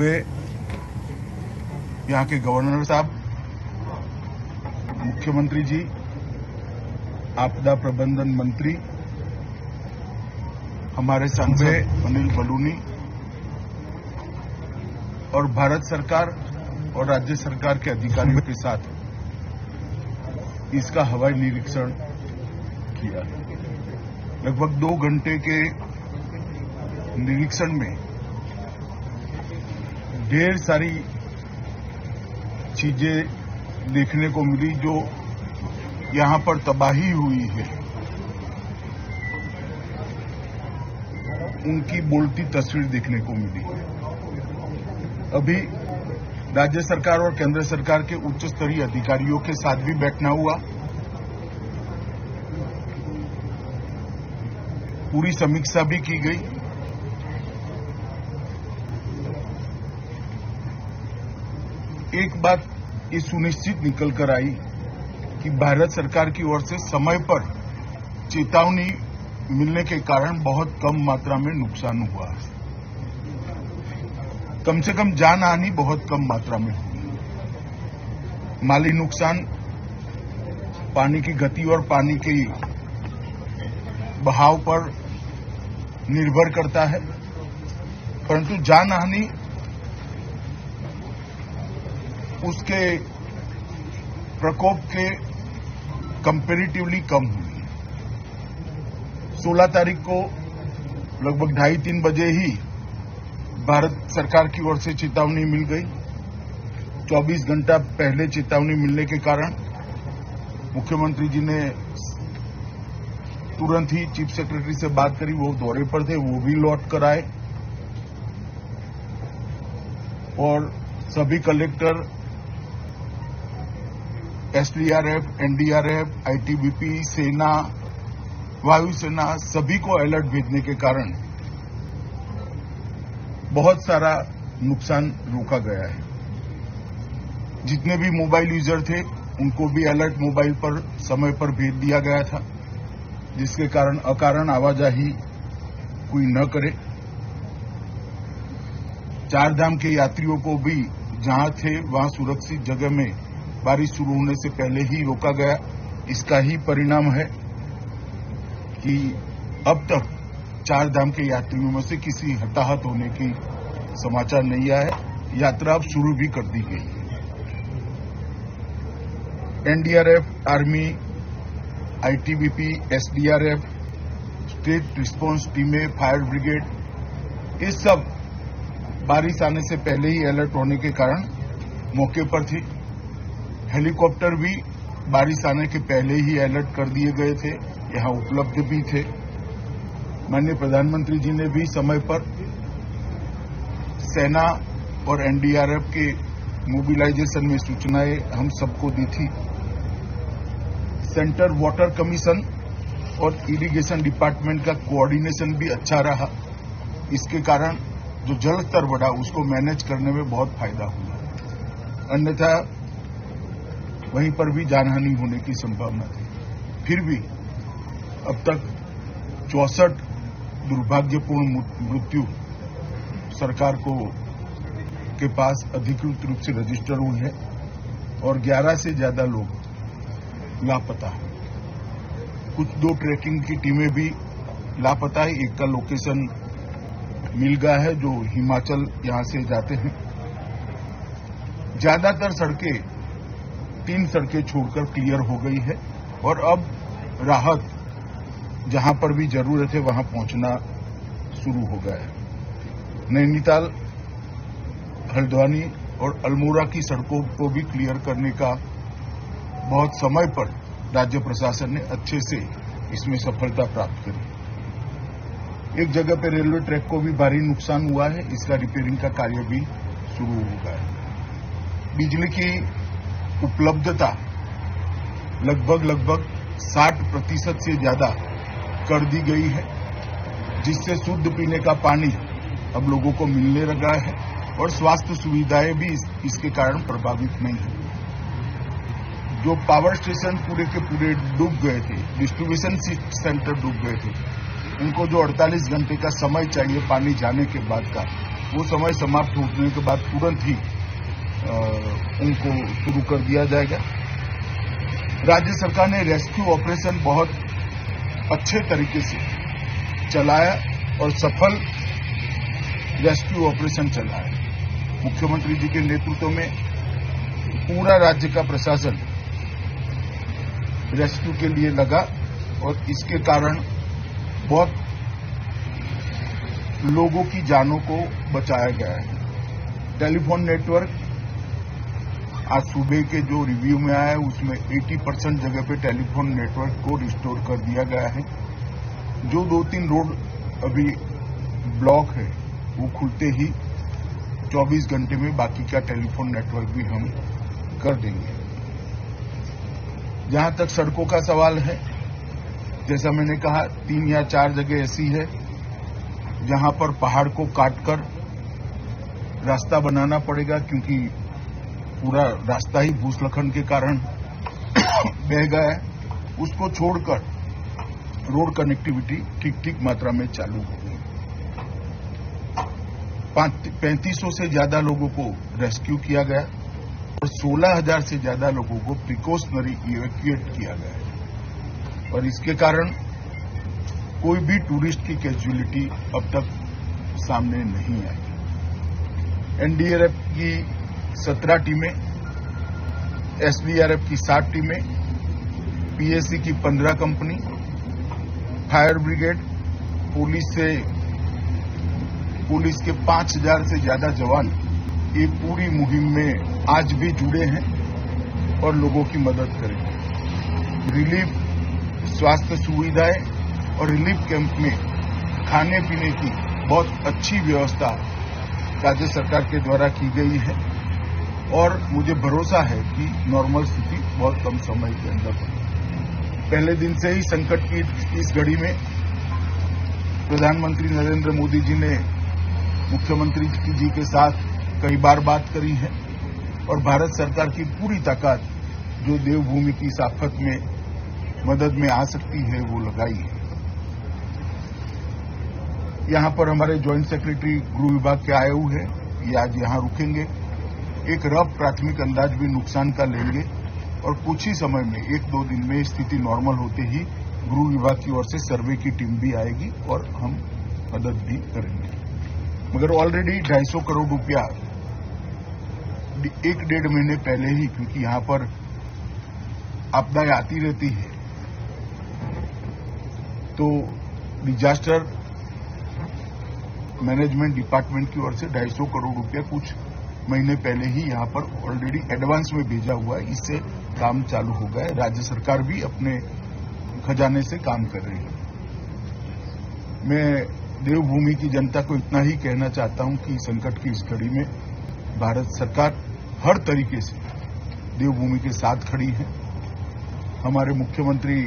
सुबह यहाँ के गवर्नर साहब, मुख्यमंत्री जी, आपदा प्रबंधन मंत्री, हमारे सांसद अनिल बलूनी और भारत सरकार और राज्य सरकार के अधिकारियों के साथ इसका हवाई निरीक्षण किया। लगभग 2 घंटे के निरीक्षण में ढेर सारी चीजें देखने को मिली जो यहां पर तबाही हुई है, उनकी बोलती तस्वीर देखने को मिली। अभी राज्य सरकार और केंद्र सरकार के उच्च स्तरीय अधिकारियों के साथ भी बैठना हुआ। पूरी समीक्षा भी की गई। एक बात ये सुनिश्चित निकल कर आई कि भारत सरकार की ओर से समय पर चेतावनी मिलने के कारण बहुत कम मात्रा में नुकसान हुआ। कम से कम जान हानि बहुत कम मात्रा में हुई। माली नुकसान पानी की गति और पानी के बहाव पर निर्भर करता है, परंतु जान हानि उसके प्रकोप के कंपैरेटिवली कम हुई। 16 तारीख को लगभग 2:30-3 बजे ही भारत सरकार की ओर से चेतावनी मिल गई। 24 घंटा पहले चेतावनी मिलने के कारण मुख्यमंत्री जी ने तुरंत ही चीफ सेक्रेटरी से बात करी। वो दौरे पर थे, वो भी लौट कर आए और सभी कलेक्टर, एसडीआरएफ, एनडीआरएफ, आईटीबीपी, सेना, वायुसेना सभी को अलर्ट भेजने के कारण बहुत सारा नुकसान रोका गया है। जितने भी मोबाइल यूजर थे उनको भी अलर्ट मोबाइल पर समय पर भेज दिया गया था, जिसके कारण अकारण आवाजाही कोई न करे। 4 धाम के यात्रियों को भी जहां थे वहां सुरक्षित जगह में बारिश शुरू होने से पहले ही रोका गया। इसका ही परिणाम है कि अब तक 4 धाम के यात्रियों में से किसी हताहत होने की समाचार नहीं आया है। यात्रा अब शुरू भी कर दी गई है। NDRF, army, ITBP, SDRF, state response टीमें, फायर ब्रिगेड, ये सब बारिश आने से पहले ही अलर्ट होने के कारण मौके पर थी। हेलीकॉप्टर भी बारिश आने के पहले ही अलर्ट कर दिए गए थे, यहां उपलब्ध भी थे। माननीय प्रधानमंत्री जी ने भी समय पर सेना और एनडीआरएफ के मोबिलाइजेशन में सूचनाएं हम सबको दी थी। सेंट्रल वाटर कमीशन और इरिगेशन डिपार्टमेंट का कोऑर्डिनेशन भी अच्छा रहा। इसके कारण जो जल स्तर बढ़ा उसको मैनेज करने में बहुत फायदा हुआ। अन्यथा वहीं पर भी जानहानि होने की संभावना थी। फिर भी अब तक 64 दुर्भाग्यपूर्ण मृत्यु सरकार के पास अधिकृत रूप से रजिस्टर हुई है और 11 से ज्यादा लोग लापता हैं। कुछ 2 ट्रैकिंग की टीमें भी लापता है। एक का लोकेशन मिल गया है जो हिमाचल यहां से जाते हैं। ज्यादातर सड़कें 3 सड़कें छोड़कर क्लियर हो गई है और अब राहत जहां पर भी जरूरत है वहां पहुंचना शुरू हो गया है। नैनीताल, हल्द्वानी और अल्मोड़ा की सड़कों को भी क्लियर करने का बहुत समय पर राज्य प्रशासन ने अच्छे से इसमें सफलता प्राप्त करी। एक जगह पर रेलवे ट्रैक को भी भारी नुकसान हुआ है, इसका रिपेयरिंग का कार्य भी शुरू हो गया है। बिजली की उपलब्धता लगभग 60% से ज्यादा कर दी गई है, जिससे शुद्ध पीने का पानी अब लोगों को मिलने लगा है और स्वास्थ्य सुविधाएं भी इसके कारण प्रभावित नहीं है। जो पावर स्टेशन पूरे के पूरे डूब गए थे, डिस्ट्रीब्यूशन सेंटर डूब गए थे, उनको जो 48 घंटे का समय चाहिए पानी जाने के बाद का, वो समय समाप्त होने के बाद तुरंत ही उनको शुरू कर दिया जाएगा। राज्य सरकार ने रेस्क्यू ऑपरेशन बहुत अच्छे तरीके से चलाया और सफल रेस्क्यू ऑपरेशन चलाया। मुख्यमंत्री जी के नेतृत्व में पूरा राज्य का प्रशासन रेस्क्यू के लिए लगा और इसके कारण बहुत लोगों की जानों को बचाया गया है। टेलीफोन नेटवर्क आज सुबह के जो रिव्यू में आया है उसमें 80% जगह पे टेलीफोन नेटवर्क को रिस्टोर कर दिया गया है। जो 2-3 रोड अभी ब्लॉक है वो खुलते ही 24 घंटे में बाकी का टेलीफोन नेटवर्क भी हम कर देंगे। जहां तक सड़कों का सवाल है, जैसा मैंने कहा 3 या 4 जगह ऐसी है जहां पर पहाड़ को काटकर रास्ता बनाना पड़ेगा, क्योंकि पूरा रास्ता ही भूस्खलन के कारण बह गया है। उसको छोड़कर रोड कनेक्टिविटी ठीक मात्रा में चालू हो गई। 3500 से ज्यादा लोगों को रेस्क्यू किया गया और 16,000 से ज्यादा लोगों को प्रिकॉशनरी इवैक्यूएट किया गया है। और इसके कारण कोई भी टूरिस्ट की कैजुअलिटी अब तक सामने नहीं आई। एनडीआरएफ की 17 टीमें, एसडीआरएफ की 7 टीमें, पीएसी की 15 कंपनी, फायर ब्रिगेड, पुलिस के 5,000 से ज्यादा जवान ये पूरी मुहिम में आज भी जुड़े हैं और लोगों की मदद करेंगे। रिलीफ, स्वास्थ्य सुविधाएं और रिलीफ कैंप में खाने पीने की बहुत अच्छी व्यवस्था राज्य सरकार के द्वारा की गई है और मुझे भरोसा है कि नॉर्मल स्थिति बहुत कम समय के अंदर होगी। पहले दिन से ही संकट की इस घड़ी में प्रधानमंत्री नरेंद्र मोदी जी ने मुख्यमंत्री जी के साथ कई बार बात करी है और भारत सरकार की पूरी ताकत जो देवभूमि की इस आफत में मदद में आ सकती है वो लगाई है। यहां पर हमारे ज्वाइंट सेक्रेटरी गृह विभाग के आए हुए हैं, ये आज यहां रुकेंगे। एक रफ प्राथमिक अंदाज भी नुकसान का लेंगे और कुछ ही समय में 1-2 दिन में स्थिति नॉर्मल होते ही गृह विभाग की ओर से सर्वे की टीम भी आएगी और हम मदद भी करेंगे। मगर ऑलरेडी 250 करोड़ रुपया 1-1.5 महीने पहले ही, क्योंकि यहां पर आपदाएं आती रहती है, तो डिजास्टर मैनेजमेंट डिपार्टमेंट की ओर से 250 करोड़ रुपया कुछ महीने पहले ही यहां पर ऑलरेडी एडवांस में भेजा हुआ है। इससे काम चालू हो गया है। राज्य सरकार भी अपने खजाने से काम कर रही है। मैं देवभूमि की जनता को इतना ही कहना चाहता हूं कि संकट की इस घड़ी में भारत सरकार हर तरीके से देवभूमि के साथ खड़ी है। हमारे मुख्यमंत्री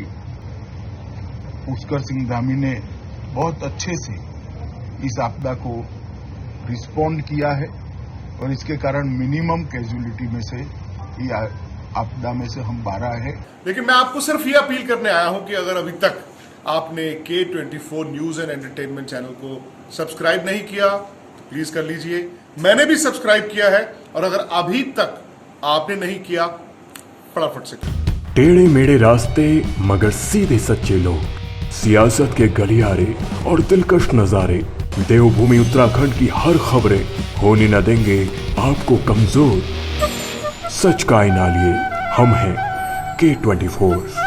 पुष्कर सिंह धामी ने बहुत अच्छे से इस आपदा को रिस्पॉन्ड किया है और इसके कारण मिनिमम कैजुअलिटी में से ये आपदा में से हम 12 है। लेकिन मैं आपको सिर्फ ये अपील करने आया हूं कि अगर अभी तक आपने K24 news and entertainment channel को सब्सक्राइब नहीं किया तो प्लीज कर लीजिए। मैंने भी सब्सक्राइब किया है और अगर अभी तक आपने नहीं किया फटाफट से करिए। टेढ़े मेढ़े रास्ते मगर सीधे सच्चे लोग, सियासत के गलियारे और दिलकश नजारे, देवभूमि उत्तराखंड की हर खबरें होने न देंगे आपको कमजोर। सच का आईना लिए हम हैं K24।